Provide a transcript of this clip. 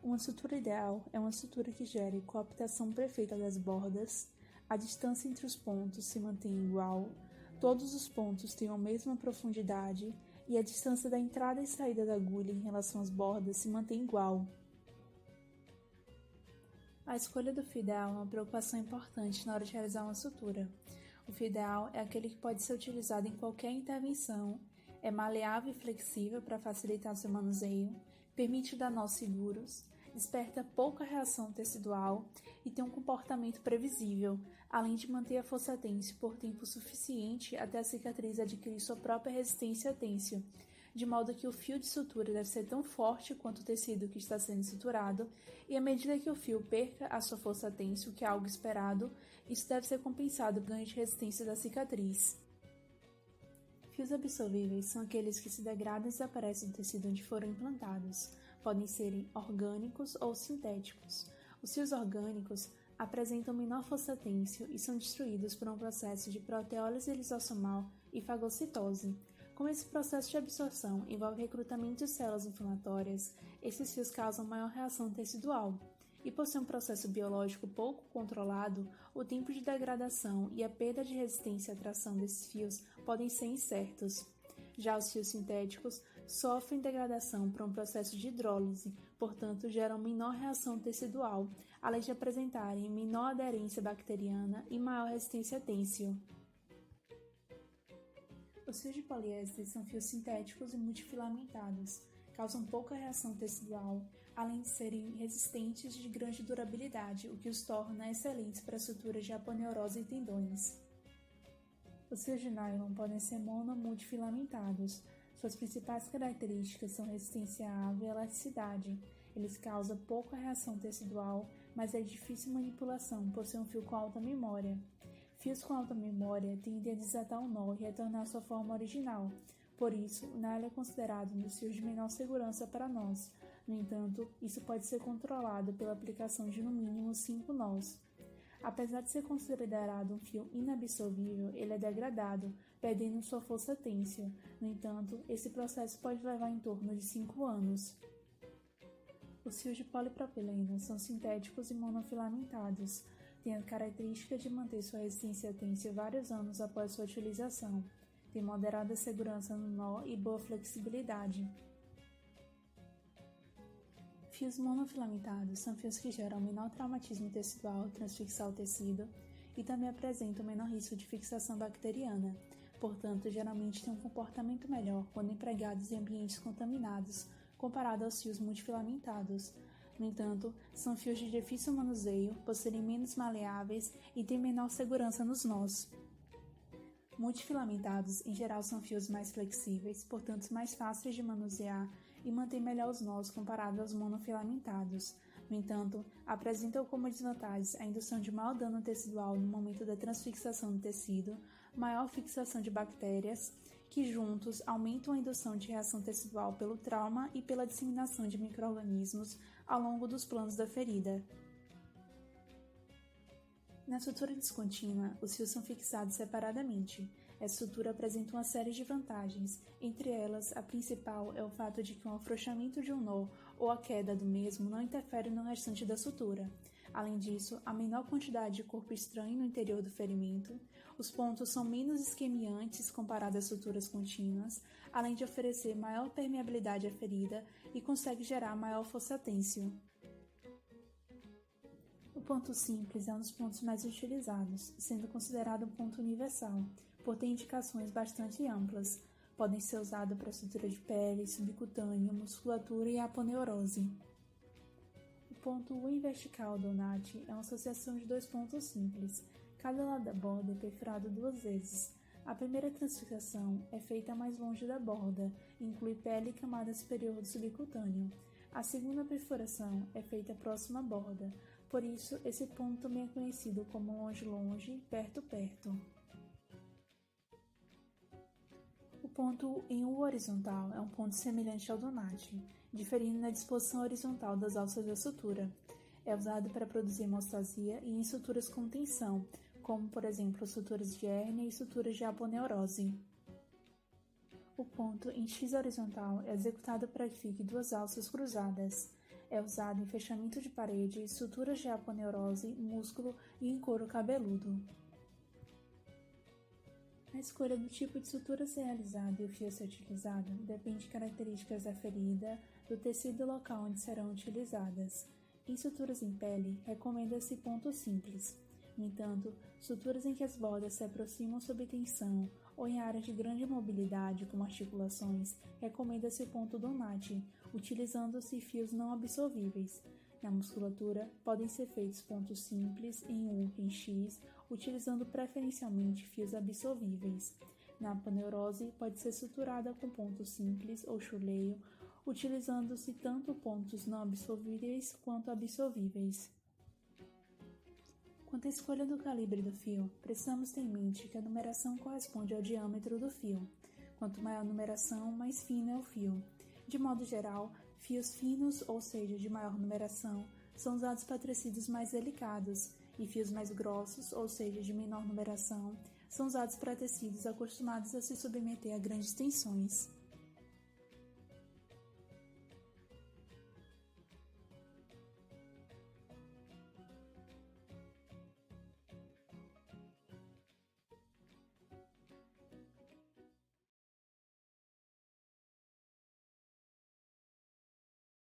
Uma sutura ideal é uma sutura que gere coaptação perfeita das bordas, a distância entre os pontos se mantém igual, todos os pontos têm a mesma profundidade e a distância da entrada e saída da agulha em relação às bordas se mantém igual. A escolha do fio ideal é uma preocupação importante na hora de realizar uma sutura. O fio ideal é aquele que pode ser utilizado em qualquer intervenção, é maleável e flexível para facilitar seu manuseio, permite dar nós seguros, desperta pouca reação tecidual e tem um comportamento previsível, além de manter a força têncil por tempo suficiente até a cicatriz adquirir sua própria resistência têncil, de modo que o fio de sutura deve ser tão forte quanto o tecido que está sendo suturado, e à medida que o fio perca a sua força têncil, que é algo esperado, isso deve ser compensado pelo ganho de resistência da cicatriz. Fios absorvíveis são aqueles que se degradam e desaparecem do tecido onde foram implantados. Podem ser orgânicos ou sintéticos. Os fios orgânicos apresentam menor força têncil e são destruídos por um processo de proteólise lisossomal e fagocitose. Como esse processo de absorção envolve recrutamento de células inflamatórias, esses fios causam maior reação tecidual. E por ser um processo biológico pouco controlado, o tempo de degradação e a perda de resistência à tração desses fios podem ser incertos. Já os fios sintéticos sofrem degradação por um processo de hidrólise, portanto geram menor reação tecidual, além de apresentarem menor aderência bacteriana e maior resistência têncil. Os fios de poliéster são fios sintéticos e multifilamentados, causam pouca reação tecidual, além de serem resistentes de grande durabilidade, o que os torna excelentes para suturas de aponeurose e tendões. Os fios de nylon podem ser mono ou multifilamentados. Suas principais características são resistência à água e elasticidade. Eles causam pouca reação tecidual, mas é de difícil manipulação por ser um fio com alta memória. Fios com alta memória tendem a desatar o nó e retornar à sua forma original. Por isso, o nylon é considerado um dos fios de menor segurança para nós. No entanto, isso pode ser controlado pela aplicação de no mínimo 5 nós. Apesar de ser considerado um fio inabsorvível, ele é degradado, perdendo sua força têncil. No entanto, esse processo pode levar em torno de 5 anos. Os fios de polipropileno são sintéticos e monofilamentados. Têm a característica de manter sua resistência têncil vários anos após sua utilização. Tem moderada segurança no nó e boa flexibilidade. Fios monofilamentados são fios que geram menor traumatismo tecidual ao transfixar o tecido e também apresentam menor risco de fixação bacteriana. Portanto, geralmente têm um comportamento melhor quando empregados em ambientes contaminados, comparado aos fios multifilamentados. No entanto, são fios de difícil manuseio, por serem menos maleáveis e têm menor segurança nos nós. Multifilamentados, em geral, são fios mais flexíveis, portanto mais fáceis de manusear e mantêm melhor os nós comparado aos monofilamentados. No entanto, apresentam como desvantagens a indução de maior dano tecidual no momento da transfixação do tecido, maior fixação de bactérias, que juntos aumentam a indução de reação tecidual pelo trauma e pela disseminação de micro-organismos ao longo dos planos da ferida. Na sutura descontínua, os fios são fixados separadamente. Essa sutura apresenta uma série de vantagens, entre elas, a principal é o fato de que um afrouxamento de um nó ou a queda do mesmo não interfere no restante da sutura. Além disso, há menor quantidade de corpo estranho no interior do ferimento, os pontos são menos isquemiantes comparado às suturas contínuas, além de oferecer maior permeabilidade à ferida e consegue gerar maior força têncil. O ponto simples é um dos pontos mais utilizados, sendo considerado um ponto universal, por ter indicações bastante amplas. Podem ser usados para sutura de pele, subcutânea, musculatura e aponeurose. O ponto U vertical do NAT é uma associação de 2 pontos simples. Cada lado da borda é perfurado 2 vezes. A primeira transfixação é feita mais longe da borda e inclui pele e camada superior do subcutâneo. A segunda perfuração é feita próxima à borda. Por isso, esse ponto também é conhecido como longe-longe, perto-perto. O ponto em U horizontal é um ponto semelhante ao do NAT, diferindo na disposição horizontal das alças da sutura. É usado para produzir hemostasia e em suturas com tensão, como, por exemplo, suturas de hérnia e suturas de aponeurose. O ponto em X horizontal é executado para que fique 2 alças cruzadas. É usado em fechamento de parede, suturas de aponeurose, músculo e em couro cabeludo. A escolha do tipo de sutura a ser realizada e o fio a ser utilizado depende de características da ferida, do tecido e local onde serão utilizadas. Em suturas em pele, recomenda-se ponto simples. No entanto, suturas em que as bordas se aproximam sob tensão ou em áreas de grande mobilidade, como articulações, recomenda-se o ponto donate, utilizando-se fios não absorvíveis. Na musculatura, podem ser feitos pontos simples em U em X, utilizando preferencialmente fios absorvíveis. Na aponeurose, pode ser suturada com ponto simples ou chuleio, utilizando-se tanto pontos não absorvíveis quanto absorvíveis. Quanto à escolha do calibre do fio, precisamos ter em mente que a numeração corresponde ao diâmetro do fio. Quanto maior a numeração, mais fino é o fio. De modo geral, fios finos, ou seja, de maior numeração, são usados para tecidos mais delicados, e fios mais grossos, ou seja, de menor numeração, são usados para tecidos acostumados a se submeter a grandes tensões.